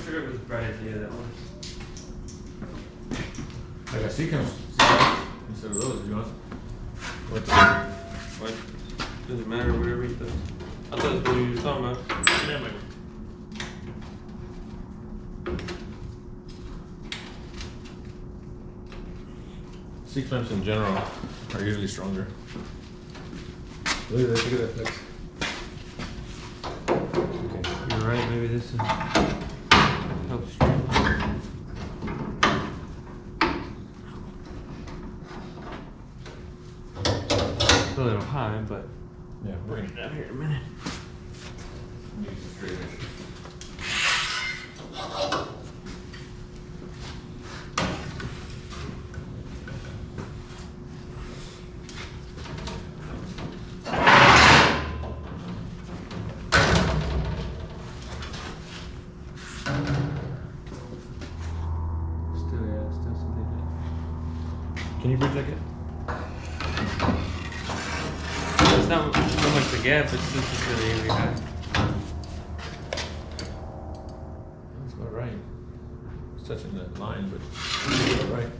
sure it was a bright idea, that one. I got sequence instead of those, if you want. What? Doesn't matter, whatever he does. I thought that's what you were talking about. Yeah, Michael. C-clamps in general are usually stronger. Look at that flex. Okay, you're right, maybe this helps strong. It's a little high, but Yeah, bring it down here in a minute. Use the straight edge. Still something. Can you bridge like it? It's not so much the gap, it's just really high. That's about right. It's touching that line, but it's about right.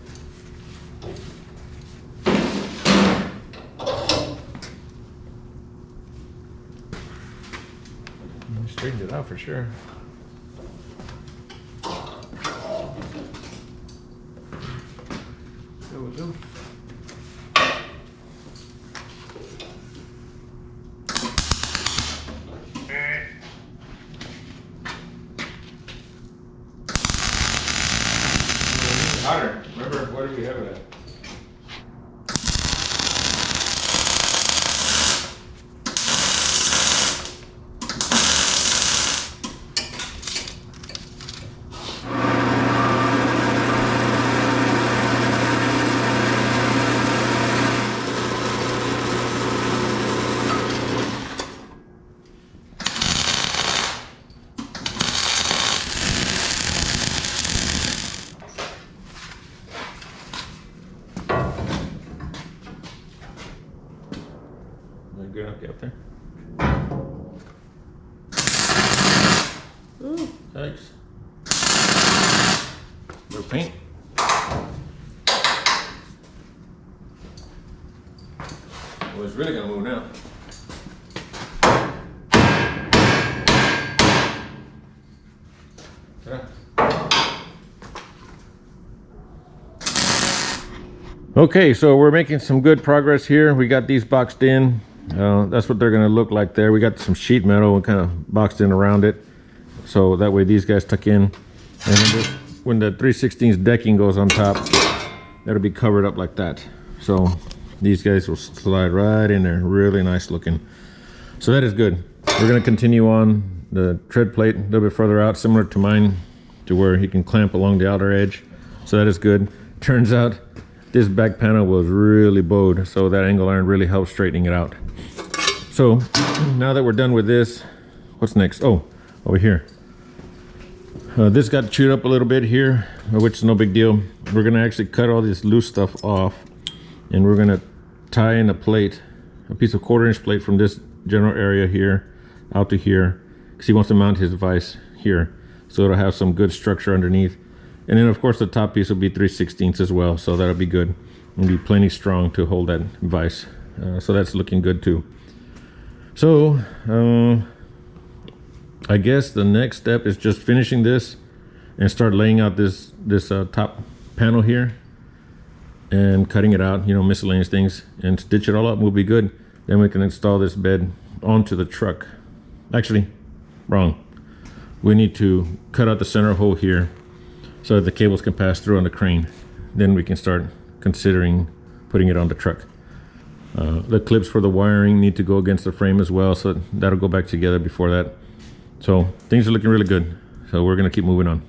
You straightened it out for sure. There we go. Hotter. Remember, what did we have it at? Good enough, get up there. Ooh, thanks. Little paint. Well, it's really gonna move now. Yeah. Okay, so we're making some good progress here. We got these boxed in. That's what they're going to look like there. We got some sheet metal and kind of boxed in around it, so that way these guys tuck in, and then when the 3/16 decking goes on top, that'll be covered up like that. So these guys will slide right in there, really nice looking. So that is good. We're going to continue on the tread plate a little bit further out, similar to mine, to where he can clamp along the outer edge. So that is good. Turns out this back panel was really bowed, so that angle iron really helps straightening it out. So now that we're done with this, what's next? Oh, over here. This got chewed up a little bit here, which is no big deal. We're gonna actually cut all this loose stuff off, and we're gonna tie in a plate, a piece of 1/4" plate from this general area here out to here, because he wants to mount his vise here, so it'll have some good structure underneath. And then of course the top piece will be 3/16 as well, so that'll be good. It'll be plenty strong to hold that vise. So that's looking good too. So I guess the next step is just finishing this and start laying out this top panel here and cutting it out, you know, miscellaneous things, and stitch it all up. We'll be good. Then we can install this bed onto the truck. Actually, wrong. We need to cut out the center hole here so that the cables can pass through on the crane. Then we can start considering putting it on the truck. The clips for the wiring need to go against the frame as well, so that'll go back together before that. So things are looking really good, so we're gonna keep moving on.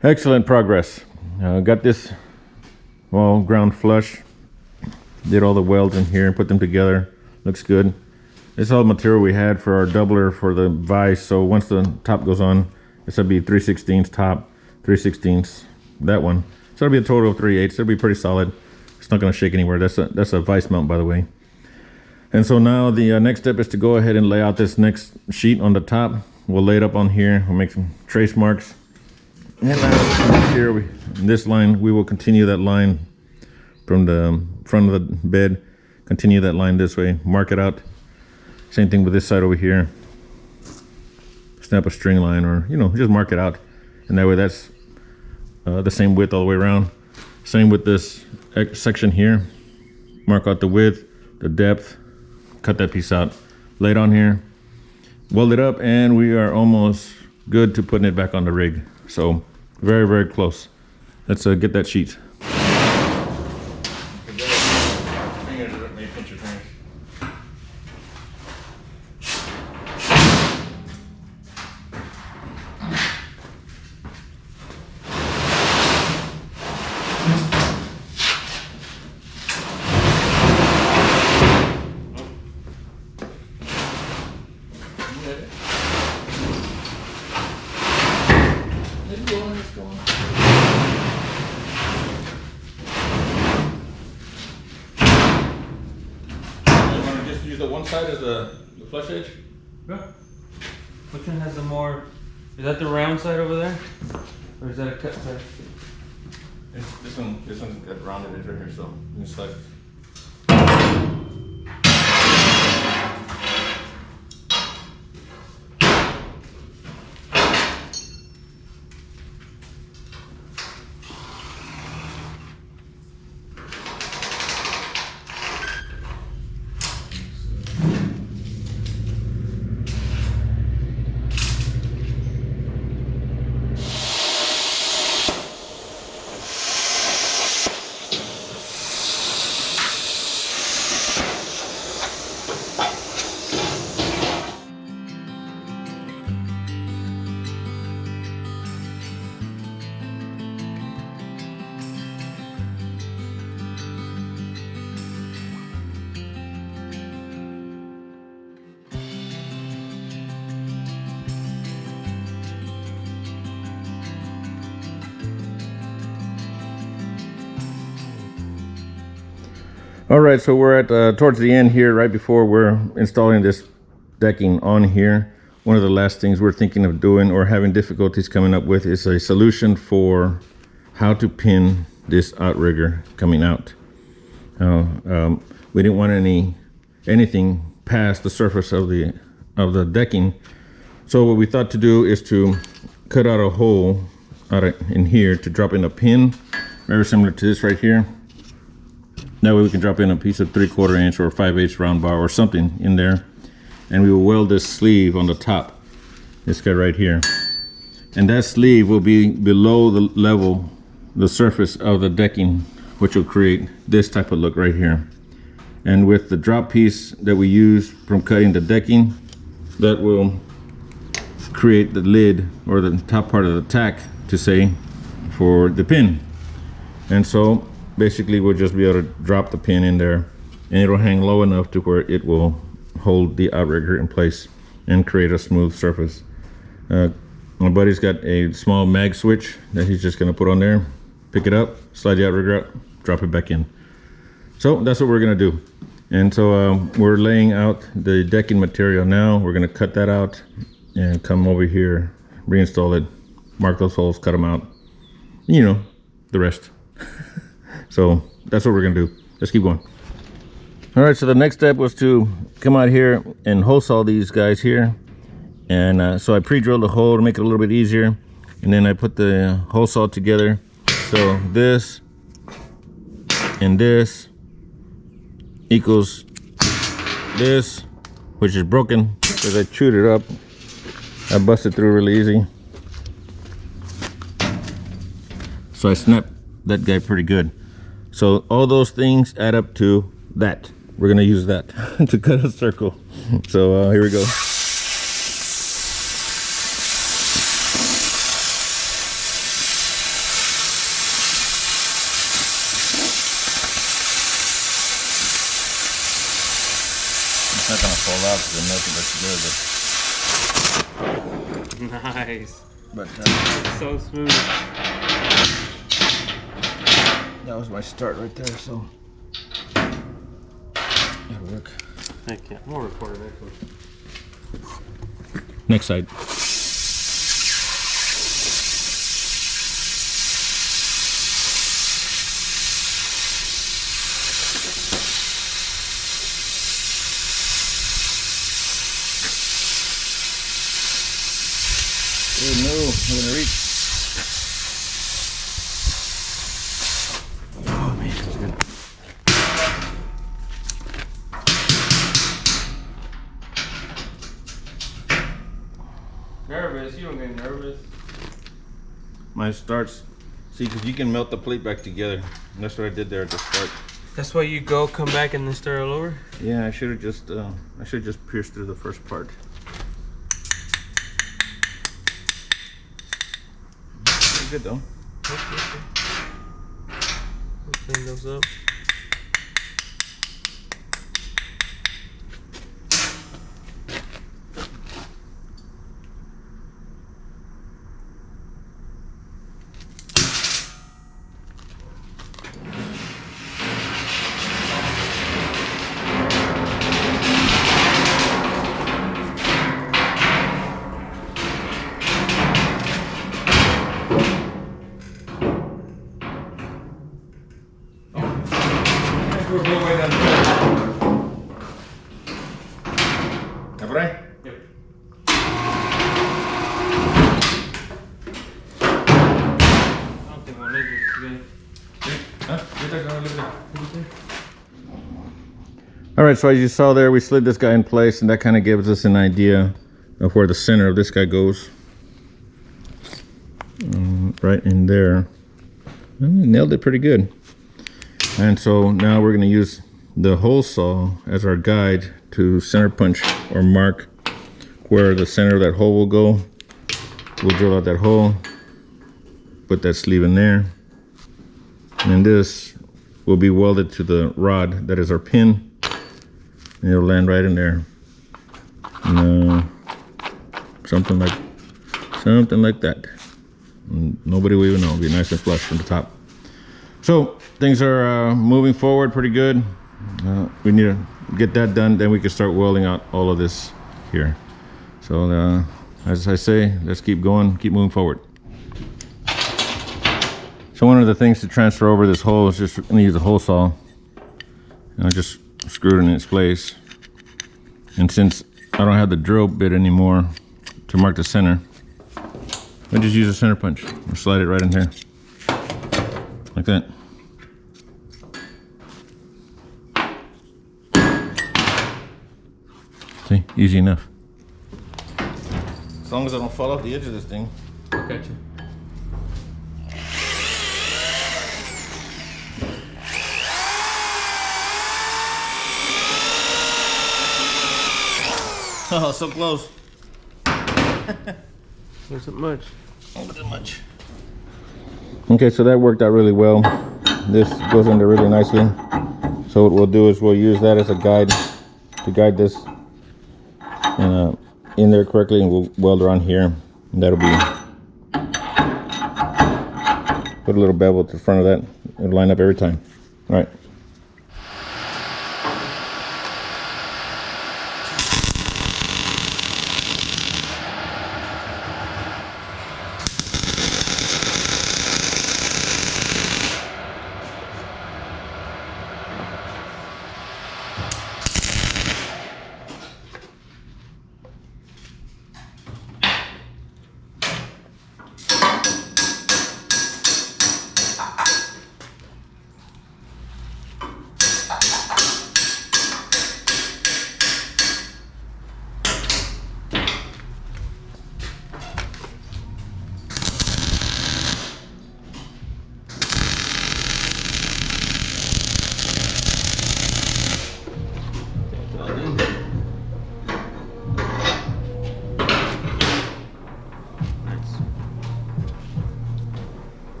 Excellent progress. Got this all ground flush. Did all the welds in here and put them together. Looks good. This is all the material we had for our doubler for the vise. So once the top goes on, this will be 3/16 top, 3/16 that one. So it'll be a total of 3/8. It'll be pretty solid. It's not going to shake anywhere. That's a vise mount, by the way. And so now the next step is to go ahead and lay out this next sheet on the top. We'll lay it up on here. We'll make some trace marks. And here, this line, we will continue that line from the front of the bed. Continue that line this way. Mark it out. Same thing with this side over here. Snap a string line, or just mark it out. And that way that's the same width all the way around. Same with this section here. Mark out the width, the depth. Cut that piece out, lay it on here, weld it up, and we are almost good to putting it back on the rig. So very, very close. Let's get that sheet. Use the one side as the flush edge? Yeah. Which one has the more, is that the round side over there? Or is that a cut side? This one's got rounded edge right here, so this side. All right, so we're at towards the end here, right before we're installing this decking on here. One of the last things we're thinking of doing or having difficulties coming up with is a solution for how to pin this outrigger coming out. We didn't want anything past the surface of the decking. So what we thought to do is to cut out a hole in here to drop in a pin, very similar to this right here. That way we can drop in a piece of 3/4 inch or 5/8 round bar or something in there, and we will weld this sleeve on the top, this guy right here, and that sleeve will be below the surface of the decking, which will create this type of look right here. And with the drop piece that we use from cutting the decking, that will create the lid or the top part of the tack, to say, for the pin. And so basically we'll just be able to drop the pin in there, and it'll hang low enough to where it will hold the outrigger in place and create a smooth surface. My buddy's got a small mag switch that he's just going to put on there, pick it up, slide the outrigger out, drop it back in. So that's what we're going to do. And so we're laying out the decking material now. We're going to cut that out and come over here, reinstall it, mark those holes, cut them out, the rest. So that's what we're gonna do. Let's keep going. All right, so the next step was to come out here and hole saw these guys here. And so I pre-drilled the hole to make it a little bit easier. And then I put the hole saw together. So this and this equals this, which is broken because I chewed it up. I busted through really easy. So I snapped that guy pretty good. So all those things add up to that. We're gonna use that to cut a circle. So here we go. not gonna fall out because the melting back together, Nice. but So smooth. that was my start right there, so that'll work. Heck yeah, I'm gonna record it next one. Next side. Oh no, I'm gonna reach. Oh man, that's good. Nervous? You don't get nervous. Mine starts, see, because you can melt the plate back together. And that's what I did there at the start. That's why you go, come back, and then start all over? Yeah, I should have just pierced through the first part. Pretty good though. Okay. Clean those up. We're going way down the track. Right? Yep. I don't think we'll need this today. Huh? All right, so as you saw there, we slid this guy in place, and that kind of gives us an idea of where the center of this guy goes. Right in there. Nailed it pretty good. And so now we're going to use the hole saw as our guide to center punch or mark where the center of that hole will go. We'll drill out that hole, put that sleeve in there, and this will be welded to the rod that is our pin, and it'll land right in there. And, something like that. And nobody will even know. It'll be nice and flush from the top. So things are moving forward pretty good. We need to get that done, then we can start welding out all of this here. So as I say, let's keep going, keep moving forward. So one of the things to transfer over this hole is just going to use a hole saw. And I just screwed it in its place. And since I don't have the drill bit anymore to mark the center, I just use a center punch and slide it right in here, like that. See, easy enough. As long as I don't fall off the edge of this thing. Gotcha. Oh, so close. Wasn't much. Wasn't much. Okay, so that worked out really well. This goes under really nicely. So what we'll do is we'll use that as a guide to guide this in there correctly, and we'll weld around here. And that'll be, put a little bevel to the front of that. It'll line up every time. All right.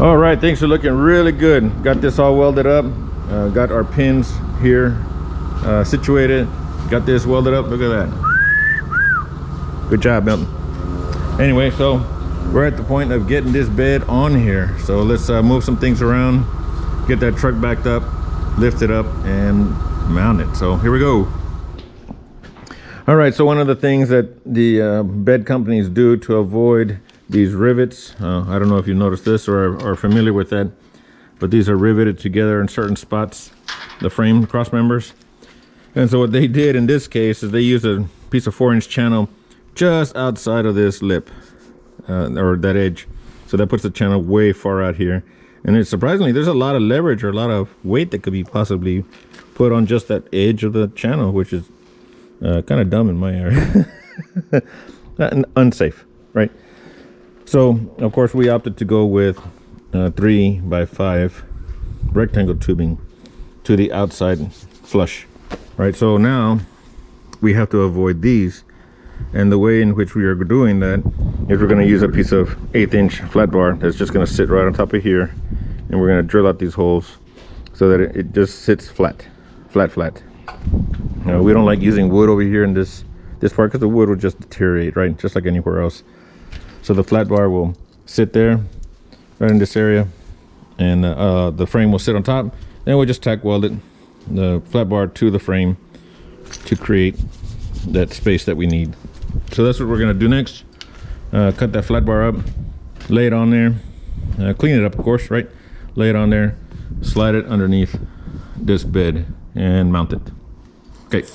All right, things are looking really good. Got this all welded up. Got our pins here situated. Got this welded up. Look at that. Good job, Milton. Anyway, so we're at the point of getting this bed on here. So let's move some things around, get that truck backed up, lift it up, and mount it. So here we go. All right, so one of the things that the bed companies do to avoid these rivets, I don't know if you noticed this or are familiar with that, but these are riveted together in certain spots, the frame cross members. And so what they did in this case is they used a piece of 4-inch channel just outside of this lip, or that edge. So that puts the channel way far out here. And it's surprisingly, there's a lot of leverage or a lot of weight that could be possibly put on just that edge of the channel, which is kind of dumb in my area. Unsafe, right? So of course we opted to go with 3x5 rectangle tubing to the outside flush, right? So now we have to avoid these, and the way in which we are doing that is we're going to use a piece of 1/8-inch flat bar that's just going to sit right on top of here, and we're going to drill out these holes so that it just sits flat. We don't like using wood over here in this part because the wood will just deteriorate, right? Just like anywhere else. So the flat bar will sit there right in this area, and the frame will sit on top. Then we'll just tack weld it, the flat bar to the frame, to create that space that we need. So that's what we're gonna do next. Cut that flat bar up, lay it on there, clean it up of course, right? Lay it on there, slide it underneath this bed and mount it. Okay.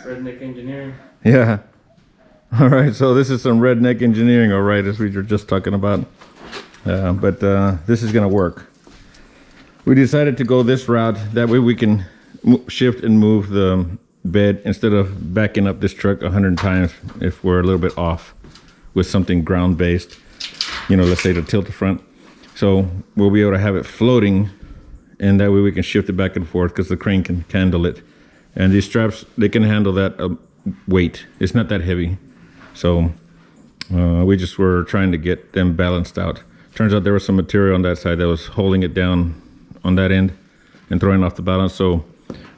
Redneck engineering. Yeah. All right, so this is some redneck engineering, all right, as we were just talking about. But this is gonna work. We decided to go this route. That way we can shift and move the bed instead of backing up this truck 100 times if we're a little bit off with something ground based, you know, let's say to tilt the front. So we'll be able to have it floating, and that way we can shift it back and forth because the crane can handle it. And these straps, they can handle that weight. It's not that heavy. So we just were trying to get them balanced out. Turns out there was some material on that side that was holding it down on that end and throwing off the balance. So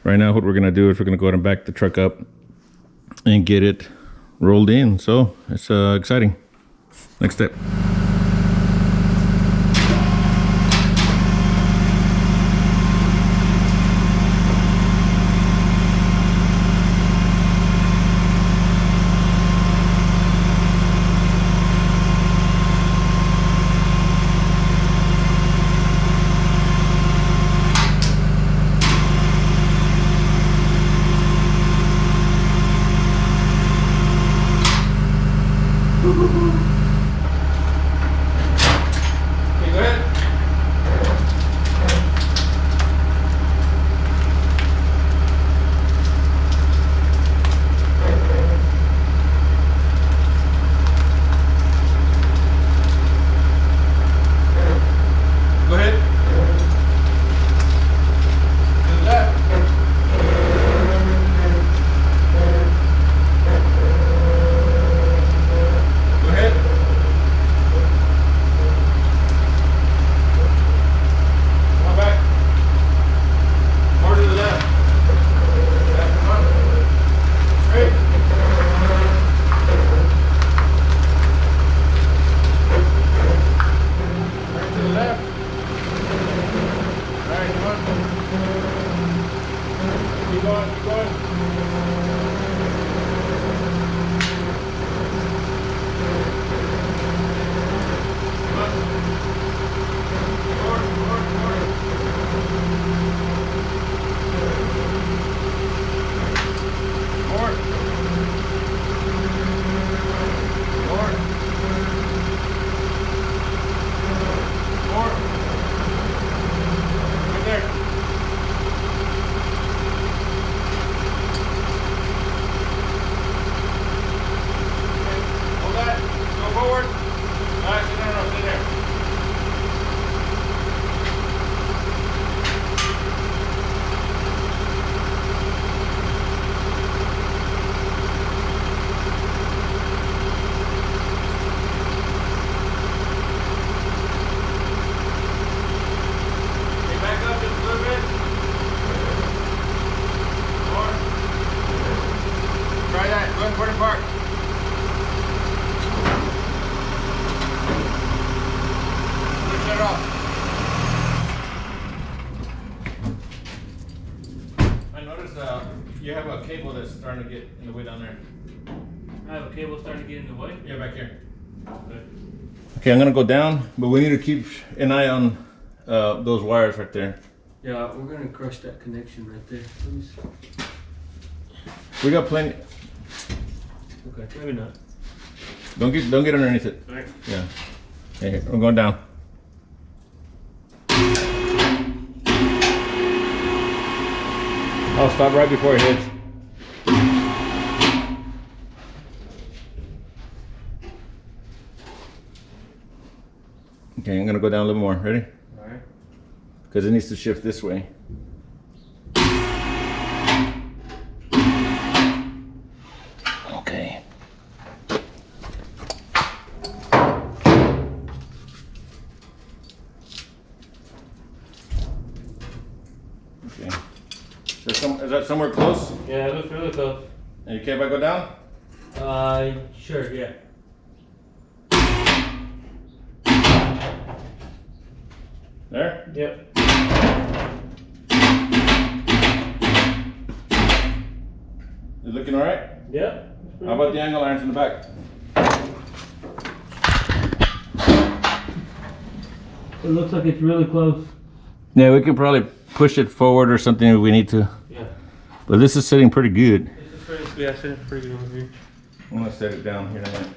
right now what we're gonna do is we're gonna go ahead and back the truck up and get it rolled in. So it's exciting. Next step. I noticed you have a cable that's starting to get in the way down there. I have a cable starting to get in the way. Yeah, back here. Okay. Okay, I'm gonna go down, but we need to keep an eye on those wires right there. Yeah, we're gonna crush that connection right there. Please. We got plenty. Okay, maybe not. Don't get underneath it. All right. Yeah. Okay, I'm going down. I'll stop right before it hits. Okay, I'm gonna go down a little more. Ready? All right. Because it needs to shift this way. Okay. Okay. Is that somewhere close? Yeah, it looks really close. Are you okay if I go down? Sure, yeah. There? Yep. You looking all right? Yep. How about the angle irons in the back? It looks like it's really close. Yeah, we can probably push it forward or something if we need to. Yeah. But this is sitting pretty good. This is pretty, yeah, sitting pretty good over here. I'm gonna set it down here in a minute.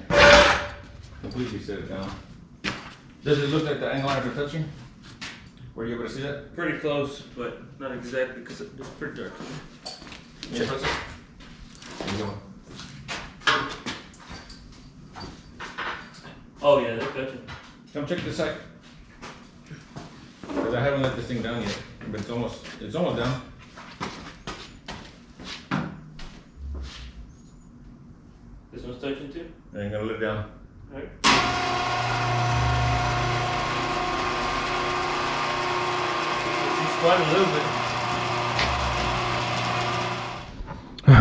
Completely set it down. Does it look like the angle irons are touching? Were you able to see that? Pretty close, but not exactly because it's pretty dark. Yeah. Press it. There you go. Oh yeah, they're touching. Come check this side. Because I haven't let this thing down yet, but it's almost down. This one's touching too? And I'm gonna let it down. Alright. She's quite a little bit.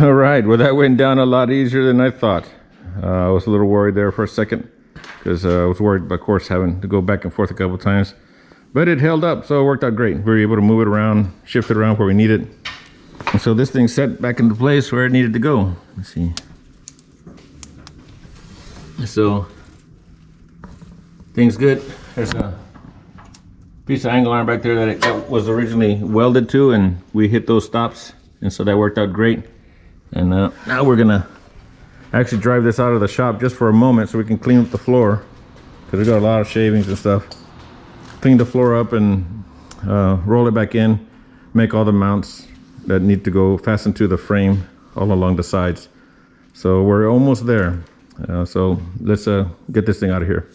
All right, well that went down a lot easier than I thought. I was a little worried there for a second because I was worried, of course, having to go back and forth a couple times. But it held up, so it worked out great. We were able to move it around, shift it around where we need it. And so this thing's set back into place where it needed to go. Let's see. So, thing's good. There's a piece of angle iron back there that it was originally welded to, and we hit those stops. And so that worked out great. And now we're gonna actually drive this out of the shop just for a moment so we can clean up the floor. Because we got a lot of shavings and stuff. Clean the floor up and roll it back in, make all the mounts that need to go fastened to the frame all along the sides. So we're almost there. So let's get this thing out of here.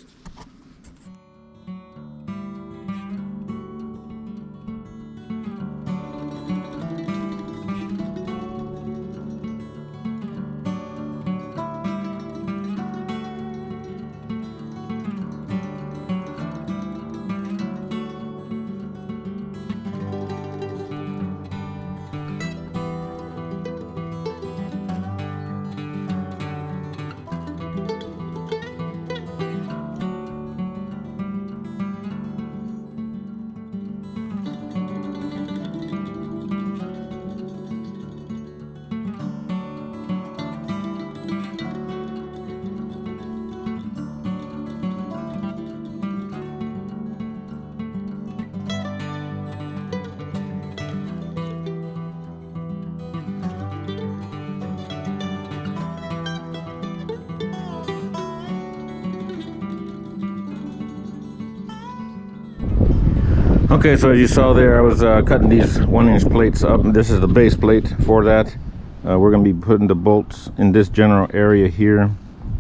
Okay, so as you saw there, I was cutting these 1-inch plates up. This is the base plate for that. We're going to be putting the bolts in this general area here,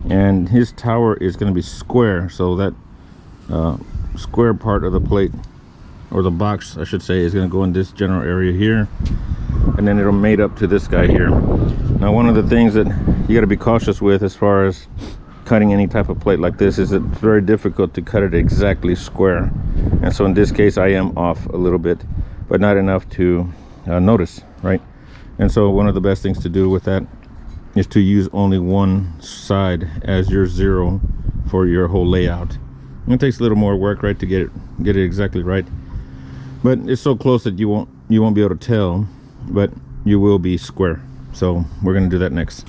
and his tower is going to be square, so that square part of the plate, or the box I should say, is going to go in this general area here, and then it'll mate up to this guy here. Now, one of the things that you got to be cautious with as far as cutting any type of plate like this is it's very difficult to cut it exactly square. And so in this case I am off a little bit, but not enough to notice, right? And so one of the best things to do with that is to use only one side as your zero for your whole layout. And it takes a little more work, right, to get it exactly right, but it's so close that you won't be able to tell. But you will be square. So we're gonna do that next.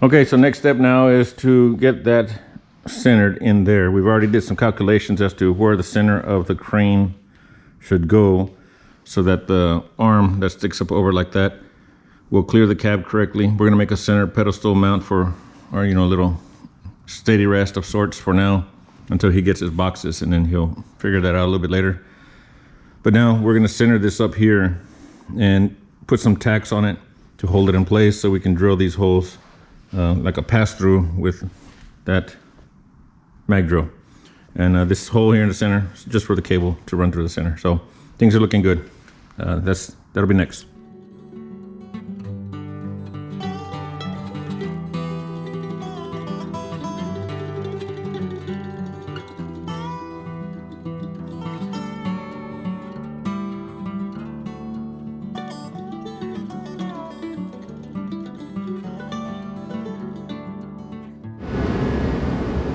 Okay, so next step now is to get that centered in there. We've already did some calculations as to where the center of the crane should go so that the arm that sticks up over like that will clear the cab correctly. We're gonna make a center pedestal mount for our, little steady rest of sorts for now until he gets his boxes, and then he'll figure that out a little bit later. But now we're gonna center this up here and put some tacks on it to hold it in place so we can drill these holes like a pass-through with that mag drill. And this hole here in the center is just for the cable to run through the center. So things are looking good. That'll be next.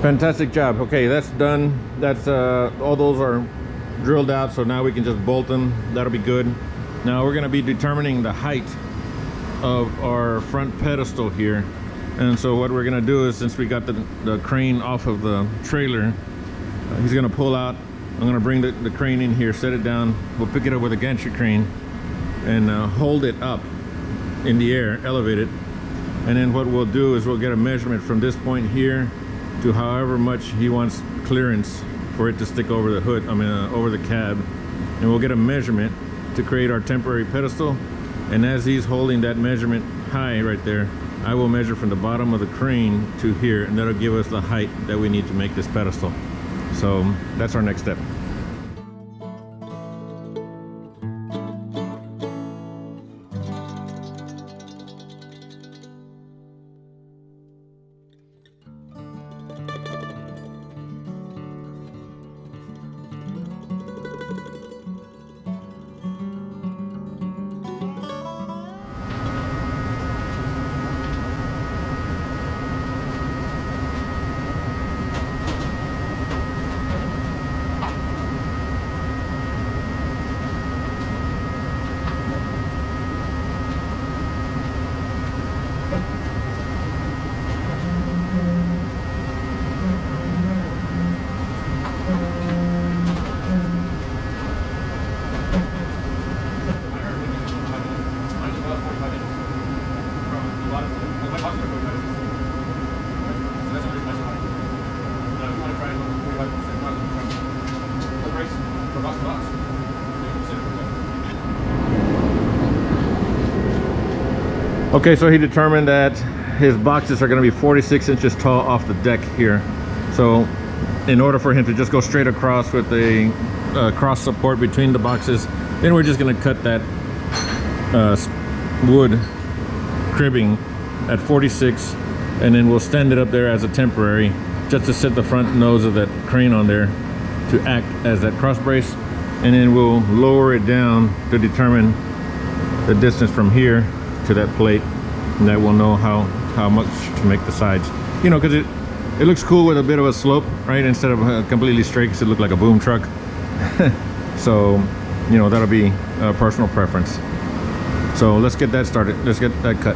Fantastic job. Okay, that's done. That's all those are drilled out, so now we can just bolt them. That'll be good. Now we're going to be determining the height of our front pedestal here. And so what we're going to do is, since we got the crane off of the trailer, he's going to pull out. I'm going to bring the crane in here, set it down. We'll pick it up with a gantry crane and hold it up in the air, elevate it. And then what we'll do is we'll get a measurement from this point here to however much he wants clearance for it to stick over the hood, over the cab. And we'll get a measurement to create our temporary pedestal. And as he's holding that measurement high right there, I will measure from the bottom of the crane to here, and that'll give us the height that we need to make this pedestal. So that's our next step. Okay, so he determined that his boxes are going to be 46 inches tall off the deck here. So in order for him to just go straight across with a cross support between the boxes, then we're just going to cut that wood cribbing at 46, and then we'll stand it up there as a temporary, just to set the front nose of that crane on there to act as that cross brace. And then we'll lower it down to determine the distance from here to that plate, and that will know how much to make the sides, because it looks cool with a bit of a slope, right, instead of completely straight, because it looked like a boom truck. So that'll be a personal preference. So let's get that started. Let's get that cut.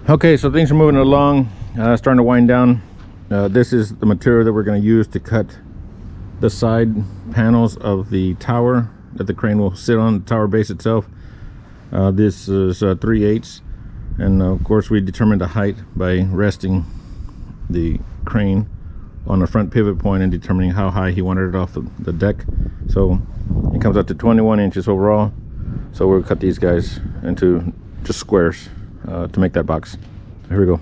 Okay, so things are moving along, starting to wind down. This is the material that we're going to use to cut the side panels of the tower that the crane will sit on, the tower base itself. This is 3/8, and of course we determined the height by resting the crane on the front pivot point and determining how high he wanted it off the deck. So it comes out to 21 inches overall. So we'll cut these guys into just squares to make that box. Here we go.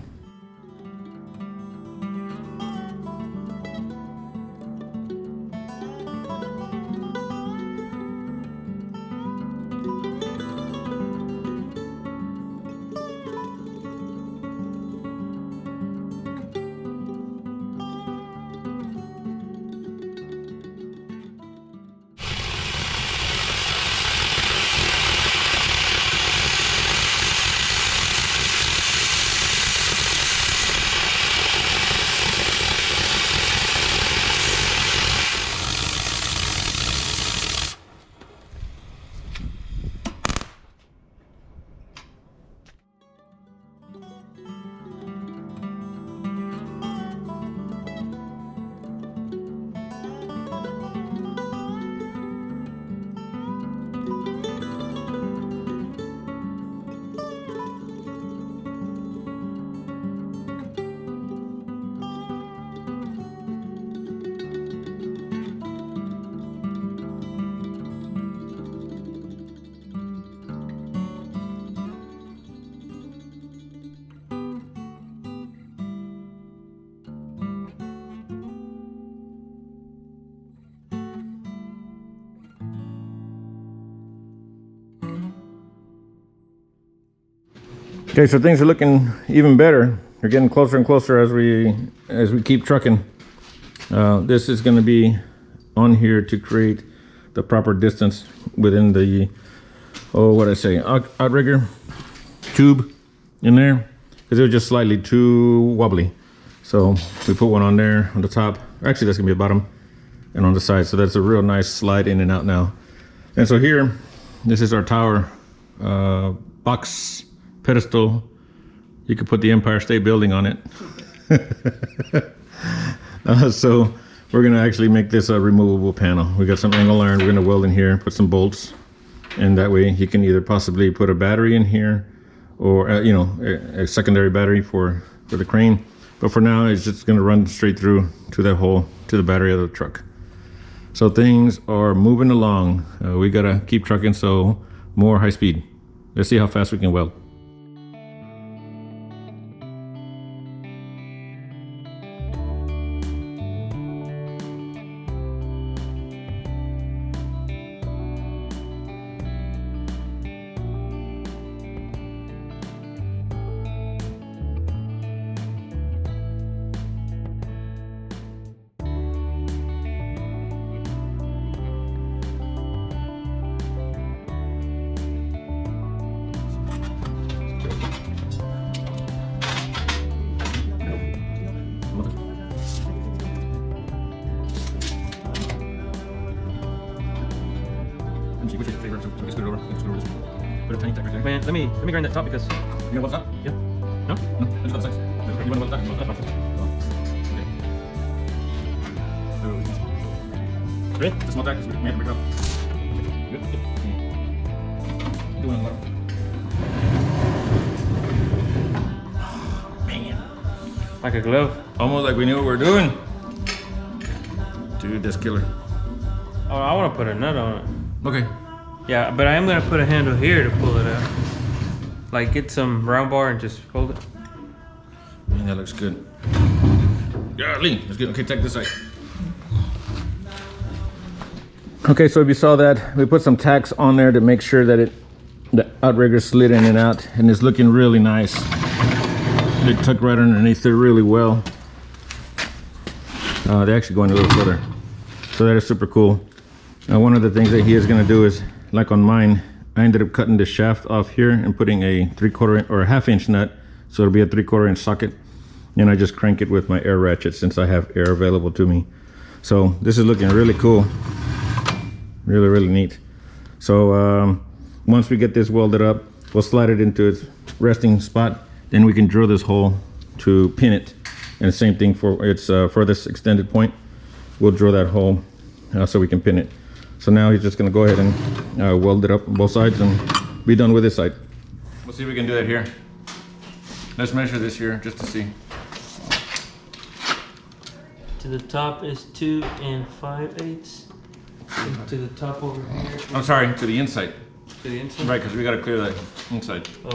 Okay, so things are looking even better. They're getting closer and closer as we keep trucking. This is going to be on here to create the proper distance within the outrigger tube in there, because it was just slightly too wobbly. So we put one on there on the top. Actually, that's gonna be a bottom, and on the side. So that's a real nice slide in and out now. And so here, this is our tower box pedestal. You could put the Empire State Building on it. So we're gonna actually make this a removable panel. We got some angle iron we're gonna weld in here, put some bolts, and that way you can either possibly put a battery in here, or a secondary battery for the crane. But for now, it's just gonna run straight through to that hole, to the battery of the truck. So things are moving along. We gotta keep trucking, so more high speed. Let's see how fast we can weld. Which is your favorite? So we scoot it over. Scoot over this one. Put a tiny tack right there. Man, let me grind that top because. You gonna weld top? Yeah. No? No. I just got the sides. You wanna weld top? You want that? Okay. Ready? It's a small tack. Just make it break it up. Good. Good. Do one on the bottom. Man. Like a glove. Almost like we knew what we were doing. Dude, that's killer. Oh, I want to put a nut on it. Okay. Yeah, but I am gonna put a handle here to pull it out. Like get some round bar and just hold it. Man, that looks good. Golly, let's get. Okay, take this side. Okay, so if you saw that, we put some tacks on there to make sure that the outrigger slid in and out, and it's looking really nice. They tuck right underneath there really well. They're actually going a little further, so that is super cool. One of the things that he is going to do is, like on mine, I ended up cutting the shaft off here and putting a 3/4 or a 1/2 inch nut, so it'll be a 3/4 inch socket, and I just crank it with my air ratchet since I have air available to me. So this is looking really cool, really neat. So once we get this welded up, we'll slide it into its resting spot. and we can drill this hole to pin it. And the same thing for its furthest extended point. We'll drill that hole so we can pin it. So now he's just gonna go ahead and weld it up on both sides and be done with this side. We'll see if we can do that here. Let's measure this here just to see. To the top is 2 5/8. And to the top over here. I'm sorry, to the inside. To the inside? Right, because we gotta clear that inside. Oh.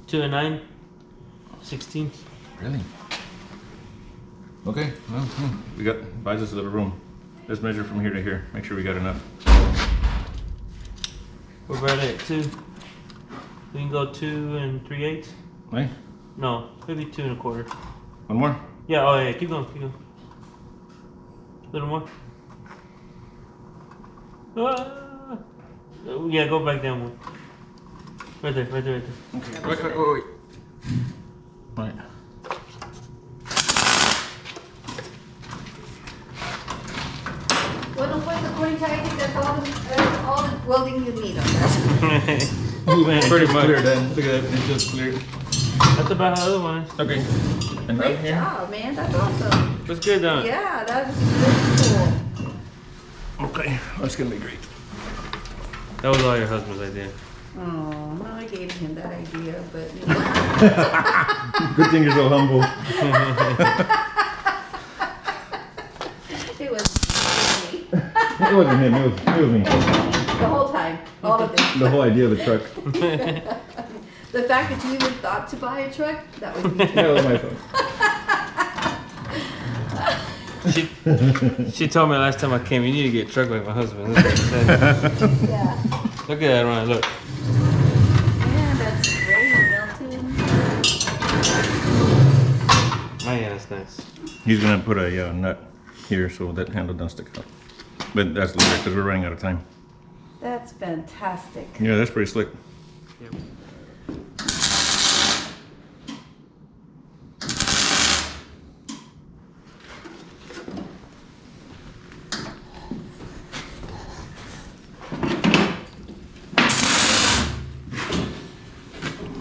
2 9/16. Really? Okay, well, we got, buys us a little room. Let's measure from here to here, make sure we got enough. We're right at 2. We can go 2 3/8. Right? No, maybe 2 1/4. One more? Yeah, oh yeah, keep going, keep going. A little more. Ah! Yeah, go back down one. Right there, right there, right there. Okay, wait. Right. Well, pues, according to I think that's all the welding you need on that. Pretty much. Clear then. Look at that, it's just cleared. That's about how the other one is. Okay. And Great down here? job, man. That's awesome. Looks good, don't it? Yeah, that is really cool. Okay, that's gonna be great. That was all your husband's idea. Oh, no, I gave him that idea, but you know. Good thing you're so humble. It was me. It wasn't him, it was me. The whole time. All of this. The whole idea of the truck. The fact that you even thought to buy a truck, that was me. That was my fault. She told me last time I came, you need to get a truck like my husband. Look at that. Yeah. Look at that, Ryan, look. Yeah, that's great, Milton. Man, that's nice. He's gonna put a nut here so that handle doesn't stick out. But that's later because we're running out of time. That's fantastic. Yeah, that's pretty slick. Yep.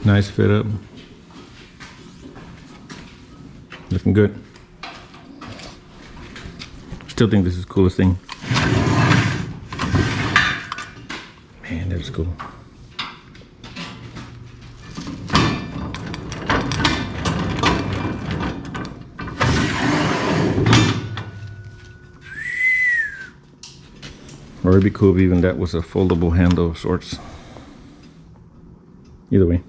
Nice fit up. Looking good. Still think this is the coolest thing. Man, that is cool. Or it'd be cool if even that was a foldable handle of sorts. Either way.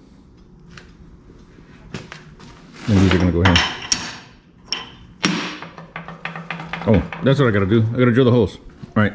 And these are gonna go here. Oh, that's what I gotta do. I gotta drill the holes. All right.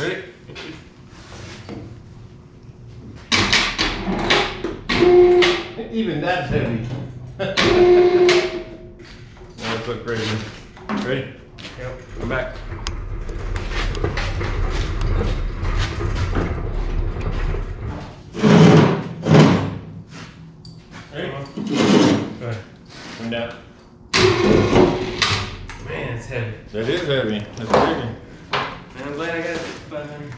Ready? Even that's heavy. That's look crazy. Ready? Yep. Come back. Ready? Go ahead. Come down. That is heavy. That's crazy. Man, I'm glad I got it 500.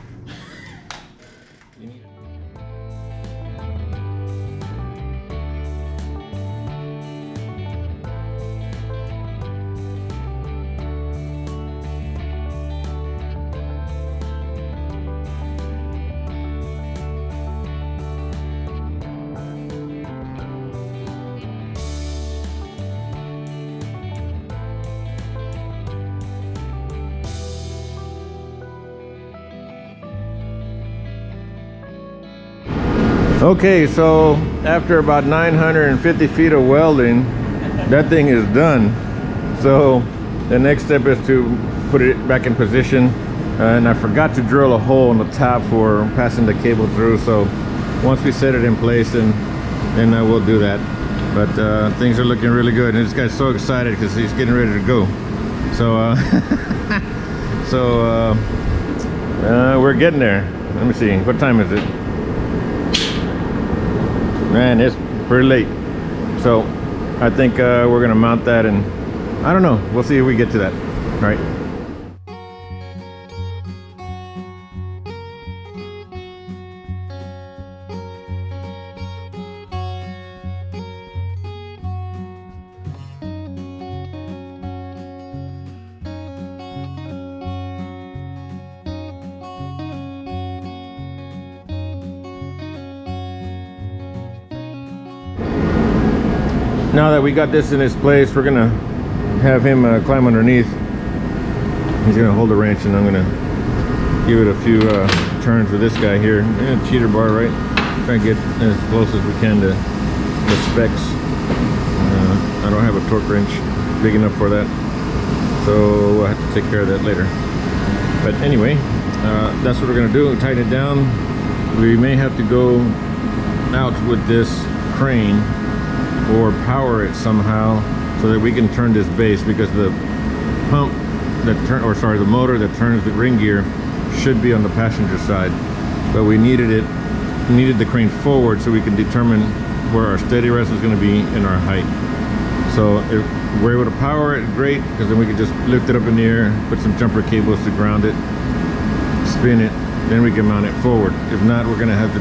Okay, so after about 950 feet of welding, that thing is done. So the next step is to put it back in position. And I forgot to drill a hole in the top for passing the cable through. So once we set it in place, then we'll do that. But things are looking really good. And this guy's so excited because he's getting ready to go. So, we're getting there. Let me see, what time is it? Man, it's pretty late. So I think we're gonna mount that, and I don't know, we'll see if we get to that. All right. Now that we got this in its place, we're gonna have him climb underneath. He's gonna hold the wrench, and I'm gonna give it a few turns with this guy here. Yeah, cheater bar, right? Try and get as close as we can to the specs. I don't have a torque wrench big enough for that, so we'll have to take care of that later. But anyway, that's what we're gonna do. Tighten it down. We may have to go out with this crane or power it somehow so that we can turn this base, because the pump that the motor that turns the ring gear should be on the passenger side, but we needed the crane forward so we can determine where our steady rest is going to be and our height. So if we're able to power it, great, because then we can just lift it up in the air, put some jumper cables to ground it, spin it, then we can mount it forward. If not, we're going to have to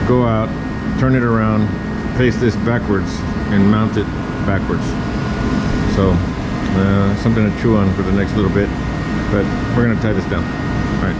go out, turn it around, face this backwards, and mount it backwards. So something to chew on for the next little bit, but we're going to tie this down. All right.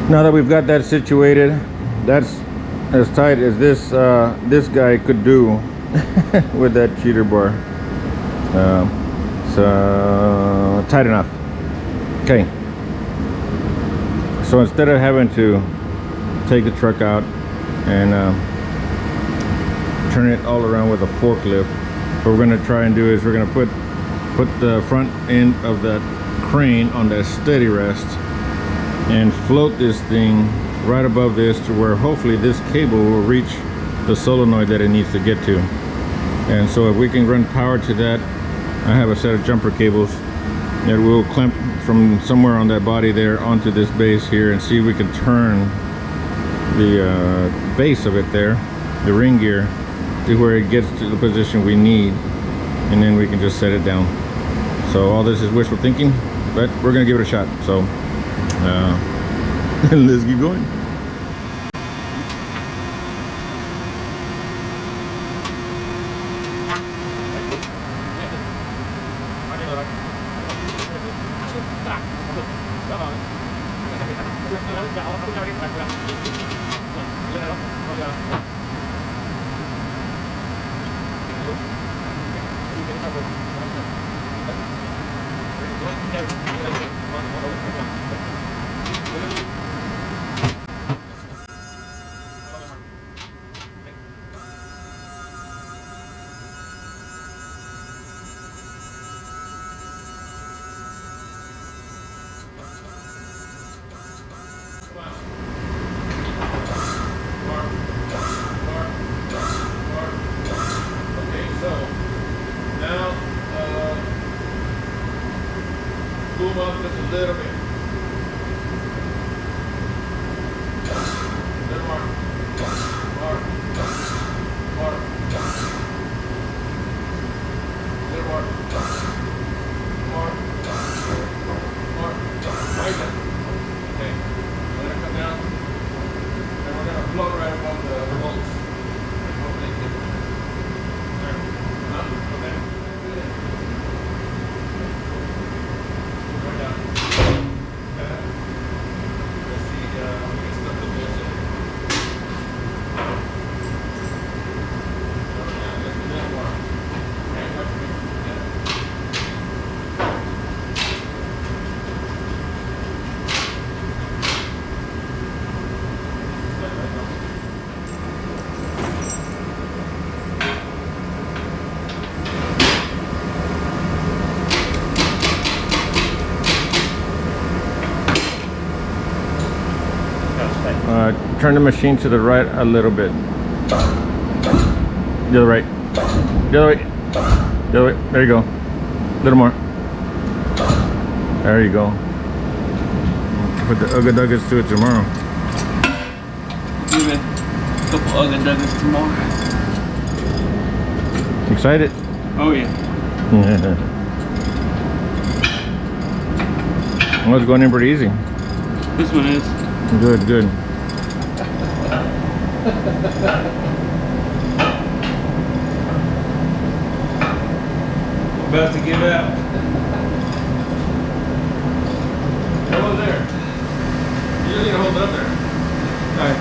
Now that we've got that situated, that's as tight as this guy could do with that cheater bar. So tight enough. Okay. So instead of having to take the truck out and turn it all around with a forklift, what we're going to try and do is we're going to put the front end of that crane on that steady rest and float this thing right above this to where hopefully this cable will reach the solenoid that it needs to get to. And so if we can run power to that, I have a set of jumper cables that will clamp from somewhere on that body there onto this base here, and see if we can turn the base of it there, the ring gear, to where it gets to the position we need, and then we can just set it down. So all this is wishful thinking, but we're gonna give it a shot. So let's keep going. little bit. Little more. More. More. Little more. More. More. Right there. Okay. Let it come down. And we're gonna float right above the bolts. Hopefully it gets there. Huh? Okay. Good. Right down. Let's see, we can stuff the bolts in. Turn the machine to the right a little bit. The other right. The other way. The other way. There you go. A little more. There you go. Put the Ugga Duggas to it tomorrow. Give it a couple Ugga Duggas tomorrow. Excited? Oh yeah. Well, it's going in pretty easy. This one is. Good, good. About to give out. Hold it there. You just need to hold it up there. Alright.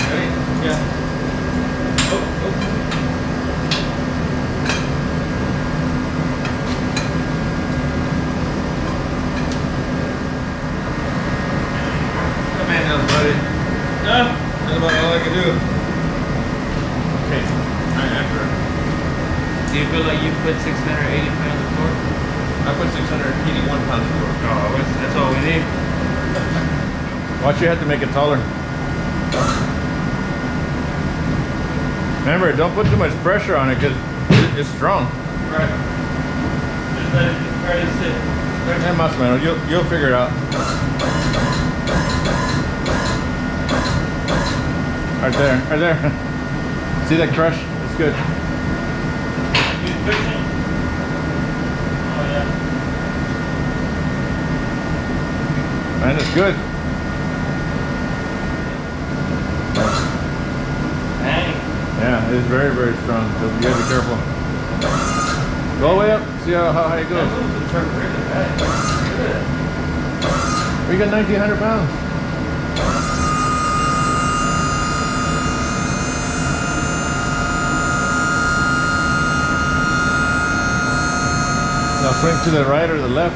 Ready? Yeah. Oh, oh. Come in now, buddy. That's about all I can do. Okay. Alright, after. Do you feel like you put 680 pounds of torque? I put 681 pounds of torque. Oh, that's all we need. Watch, you have to make it taller. Remember, don't put too much pressure on it because it's strong. Right. Just let it sit. Yeah, más o menos. You'll figure it out. Right there, right there. See that crush? It's good. You fixing? Oh yeah. Man, it's good. Dang. Yeah, it's very, very strong. So you gotta be careful. Go all the way up. See how high it goes. We got 1,900 pounds. Now swing to the right or the left.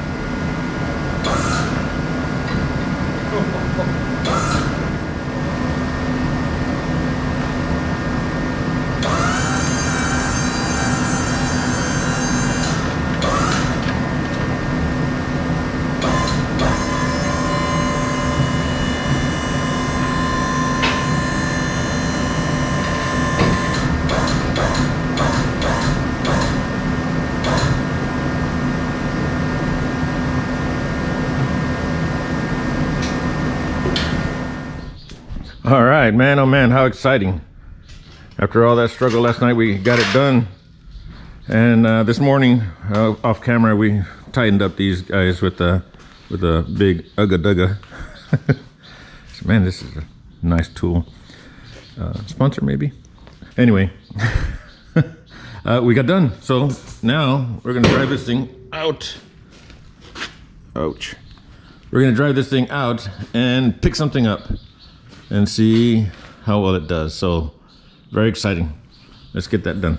All right, man, oh man, how exciting. After all that struggle last night, we got it done. And this morning, off camera, we tightened up these guys with a big Ugga Dugga. So, man, this is a nice tool. Sponsor, maybe? Anyway, we got done. So now we're gonna drive this thing out. Ouch. We're gonna drive this thing out and pick something up and see how well it does. So very exciting. Let's get that done.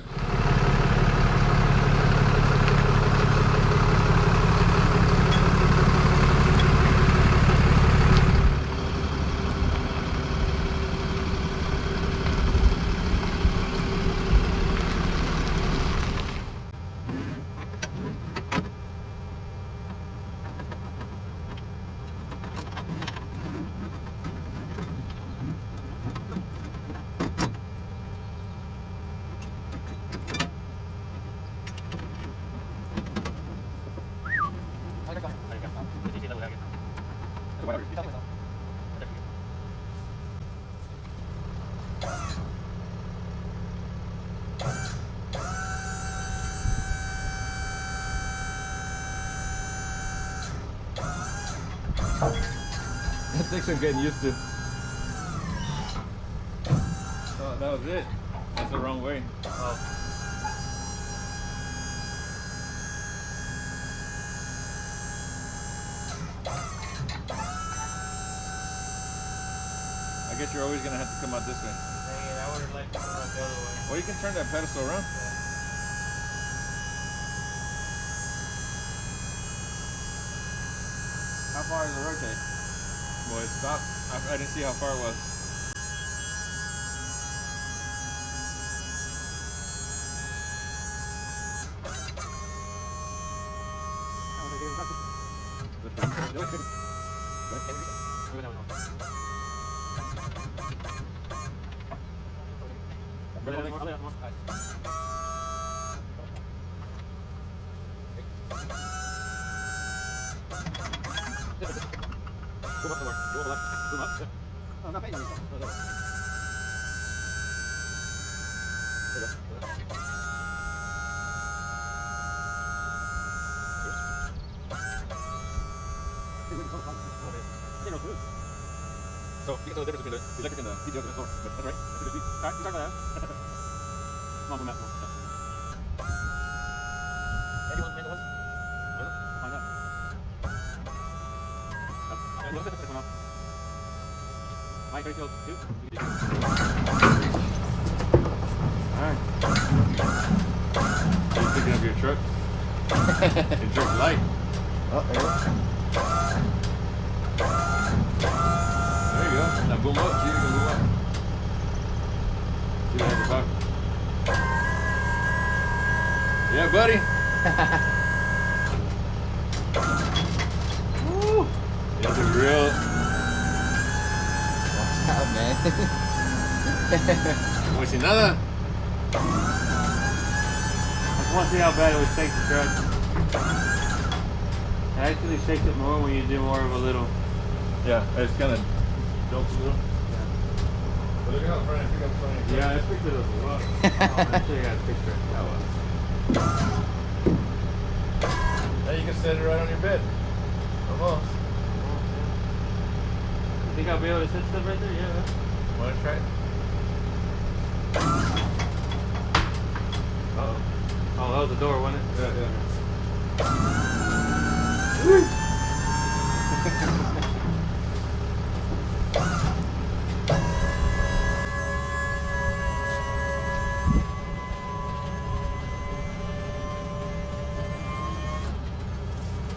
takes some getting used to. Oh, that was it. That's the wrong way. Oh. I guess you're always gonna have to come out this way. Dang it, I would have liked to come out the other way. Well, you can turn that pedestal around. How far does it rotate? Well, it stopped. I didn't see how far it was. So you can tell the difference between the electric and the PTO and the solar. That's right. That's what it is. All right, you talk about that. Come on, go maximum. Anyone main the ones? I don't know. Find out. Look at this one up. Mike, ready to go? Two. Alright. Just picking up your truck. Your truck's light. Oh, there it is. There you go. Now boom up. See if you can move up. See what I have to talk. Yeah, buddy. Woo. That's a real. What's up, man? Como si nada. I just want to see how bad it would shake the truck. It actually shakes it more when you do more of a little. Yeah, it's kind of jumps a little. But look how the front, pick up the front. Yeah, I picked it up a lot. I'm sure you got a picture. That was. Now you can set it right on your bed. Almost. You think I'll be able to set stuff right there? Yeah. Want to try it? Uh-oh. Oh, that was the door, wasn't it? Yeah, yeah.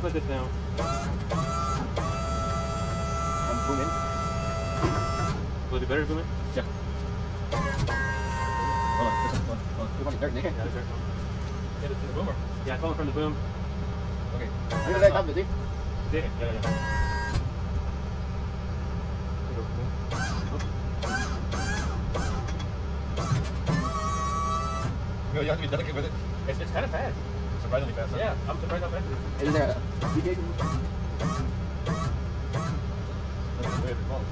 Put this down. I'm booming. Will it be better to boom it? Yeah. Hold on. Hold on. Hold on. Dirt, Nick. Yeah, that's right. Hit it to the boomer. Yeah, calling from the boom. Okay. Are you guys up, Steve? Yeah, Yeah, yeah. No, you have to be delicate with it. It's kind of fast. Surprisingly fast. Huh? Yeah, I'm surprised how fast it is. Is there a speed gauge? That's the way it falls.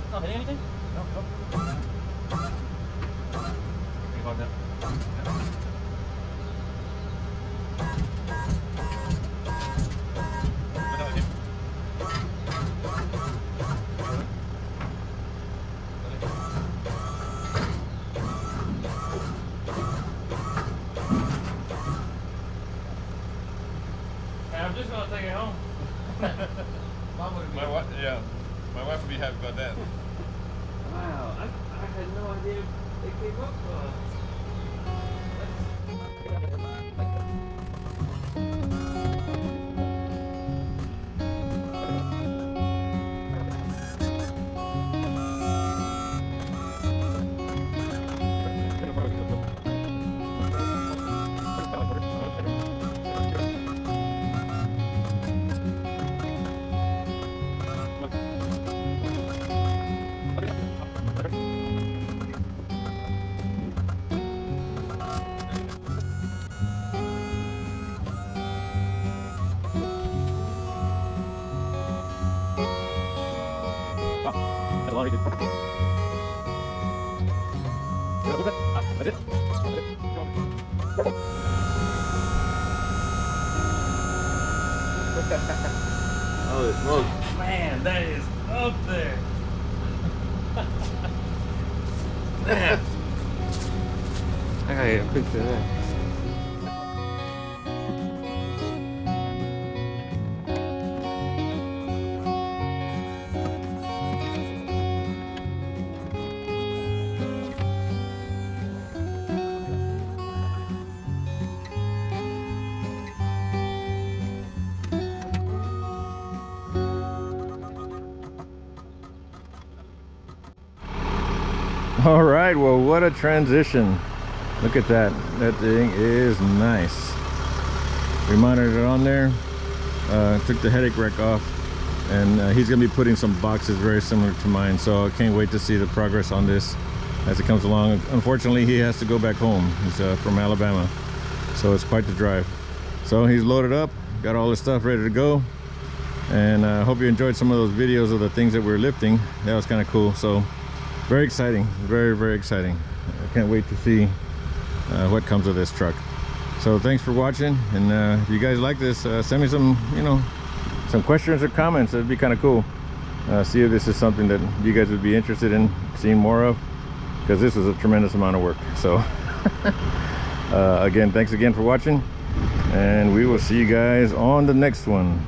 It's not hitting anything? No, no. Think about that. I'm just gonna take it home. My wife, yeah. My wife would be happy about that. Wow, I had no idea they came up. That's it. Holy smoke. Man, that is up there. Man. I gotta get a picture of that. All right, well, what a transition. Look at that. That thing is nice. We mounted it on there, took the headache rack off, and he's gonna be putting some boxes very similar to mine, so I can't wait to see the progress on this as it comes along. Unfortunately, he has to go back home. He's from Alabama, so it's quite the drive. So he's loaded up, got all his stuff ready to go, and I hope you enjoyed some of those videos of the things that we're lifting. That was kind of cool. So very exciting, very exciting. I can't wait to see what comes of this truck. So thanks for watching, and if you guys like this, send me some, some questions or comments. That'd be kind of cool. See if this is something that you guys would be interested in seeing more of, because this was a tremendous amount of work. So again, thanks again for watching, and we will see you guys on the next one.